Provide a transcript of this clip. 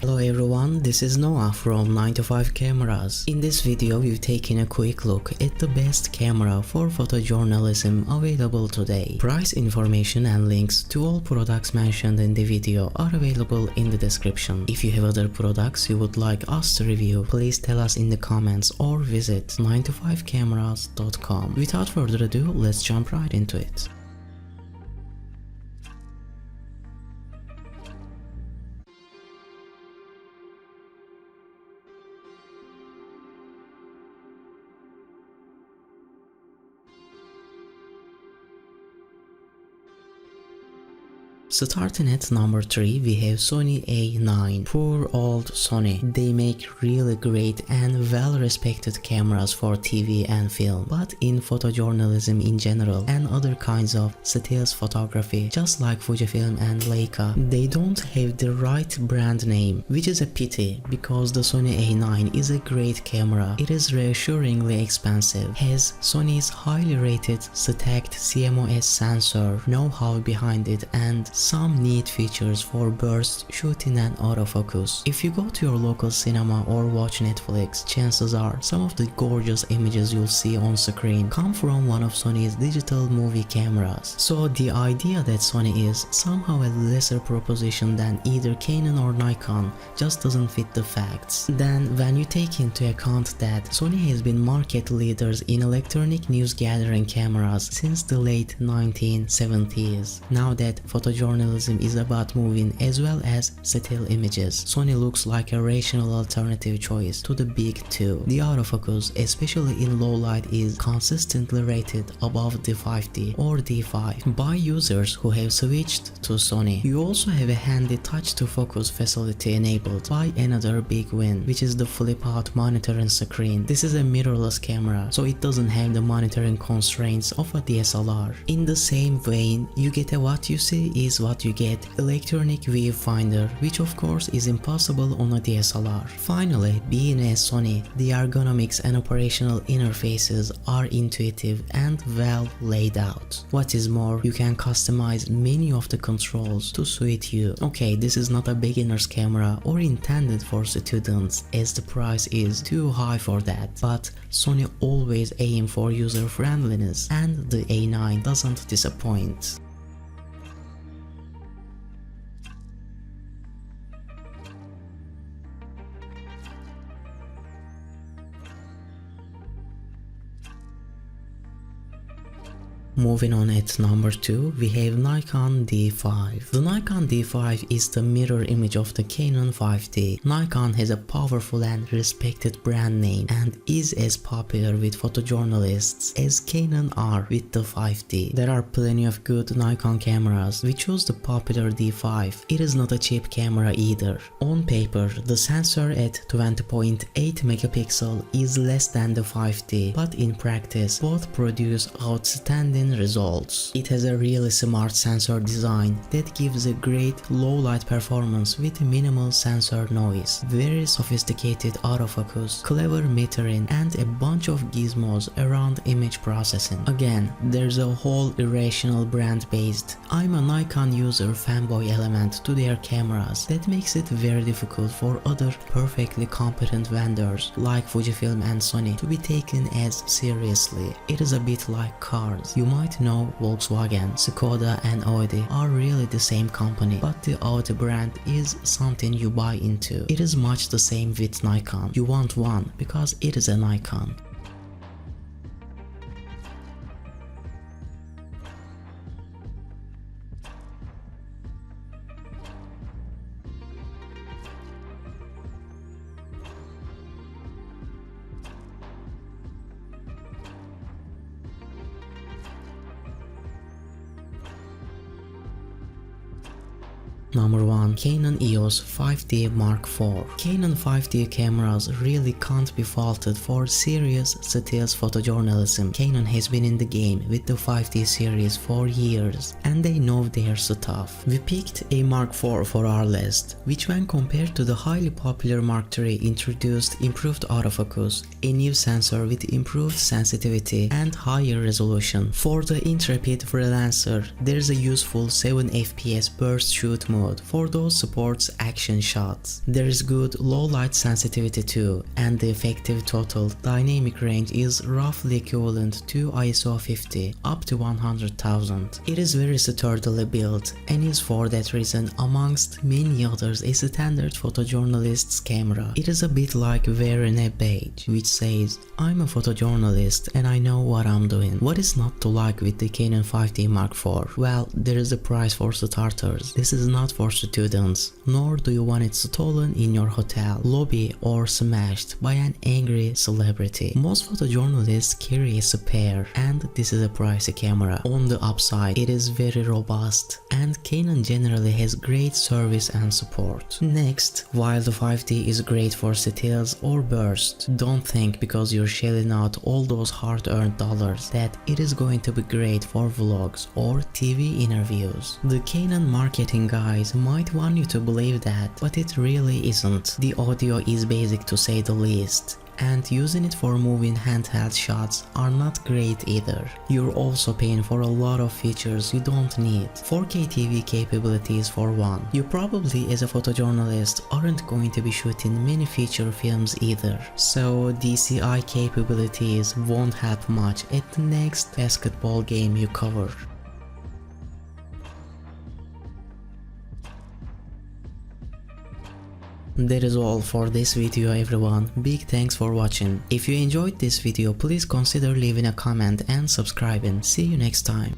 Hello everyone, this is Noah from 9 to 5 Cameras. In this video we've taken a quick look at the best camera for photojournalism available today. Price information and links to all products mentioned in the video are available in the description. If you have other products you would like us to review, please tell us in the comments or visit 9to5cameras.com. Without further ado, let's jump right into it. Starting at number 3, we have Sony A9. Poor old Sony. They make really great and well-respected cameras for TV and film, but in photojournalism in general and other kinds of stills photography, just like Fujifilm and Leica, they don't have the right brand name, which is a pity because the Sony A9 is a great camera. It is reassuringly expensive, has Sony's highly rated stacked CMOS sensor, know-how behind it, and some neat features for burst shooting and autofocus. If you go to your local cinema or watch Netflix, chances are some of the gorgeous images you'll see on screen come from one of Sony's digital movie cameras. So the idea that Sony is somehow a lesser proposition than either Canon or Nikon just doesn't fit the facts. Then when you take into account that Sony has been market leaders in electronic news gathering cameras since the late 1970s, now that photojournalism is about moving as well as still images, Sony looks like a rational alternative choice to the big two. The autofocus, especially in low light, is consistently rated above the 5D or D5 by users who have switched to Sony. You also have a handy touch to focus facility enabled by another big win, which is the flip out monitoring screen. This is a mirrorless camera, so it doesn't have the monitoring constraints of a DSLR. In the same vein, you get a what you see is what you get electronic viewfinder, which of course is impossible on a DSLR. Finally, being a Sony, the ergonomics and operational interfaces are intuitive and well laid out. What is more, you can customize many of the controls to suit you. Okay, this is not a beginner's camera or intended for students, as the price is too high for that, but Sony always aim for user friendliness and the A9 doesn't disappoint. Moving on at number 2, we have Nikon D5. The Nikon D5 is the mirror image of the Canon 5D. Nikon has a powerful and respected brand name and is as popular with photojournalists as Canon are with the 5D. There are plenty of good Nikon cameras. We chose the popular D5. It is not a cheap camera either. On paper, the sensor at 20.8 megapixel is less than the 5D, but in practice, both produce outstanding results. It has a really smart sensor design that gives a great low light performance with minimal sensor noise, very sophisticated autofocus, clever metering, and a bunch of gizmos around image processing. Again, there's a whole irrational brand based "I'm a Nikon user" fanboy element to their cameras that makes it very difficult for other perfectly competent vendors like Fujifilm and Sony to be taken as seriously. It is a bit like cars. You might know Volkswagen, Skoda and Audi are really the same company, but the Audi brand is something you buy into. It is much the same with Nikon. You want one because it is a Nikon. Number 1. Canon EOS 5D Mark IV. Canon 5D cameras really can't be faulted for serious stills photojournalism. Canon has been in the game with the 5D series for years and they know their stuff. We picked a Mark IV for our list, which when compared to the highly popular Mark III introduced improved autofocus, a new sensor with improved sensitivity and higher resolution. For the intrepid freelancer, there's a useful 7 FPS burst shoot mode mode for those sports action shots. There is good low light sensitivity too, and the effective total dynamic range is roughly equivalent to ISO 50 up to 100,000. It is very sturdily built and is for that reason amongst many others a standard photojournalist's camera. It is a bit like wearing a badge which says, I'm a photojournalist and I know what I'm doing. What is not to like with the Canon 5D Mark IV? Well, there is a price for starters. This is not for students, nor do you want it stolen in your hotel lobby or smashed by an angry celebrity. Most photojournalists carry a spare, and this is a pricey camera. On the upside, it is very robust, and Canon generally has great service and support. Next, while the 5D is great for stills or burst, don't think because you're shelling out all those hard-earned dollars that it is going to be great for vlogs or TV interviews. The Canon marketing guys might want you to believe that, but it really isn't. The audio is basic to say the least, and using it for moving handheld shots are not great either. You're also paying for a lot of features you don't need. 4K TV capabilities for one. You probably as a photojournalist aren't going to be shooting many feature films either, so DCI capabilities won't help much at the next basketball game you cover. That is all for this video everyone, big thanks for watching. If you enjoyed this video, please consider leaving a comment and subscribing. See you next time.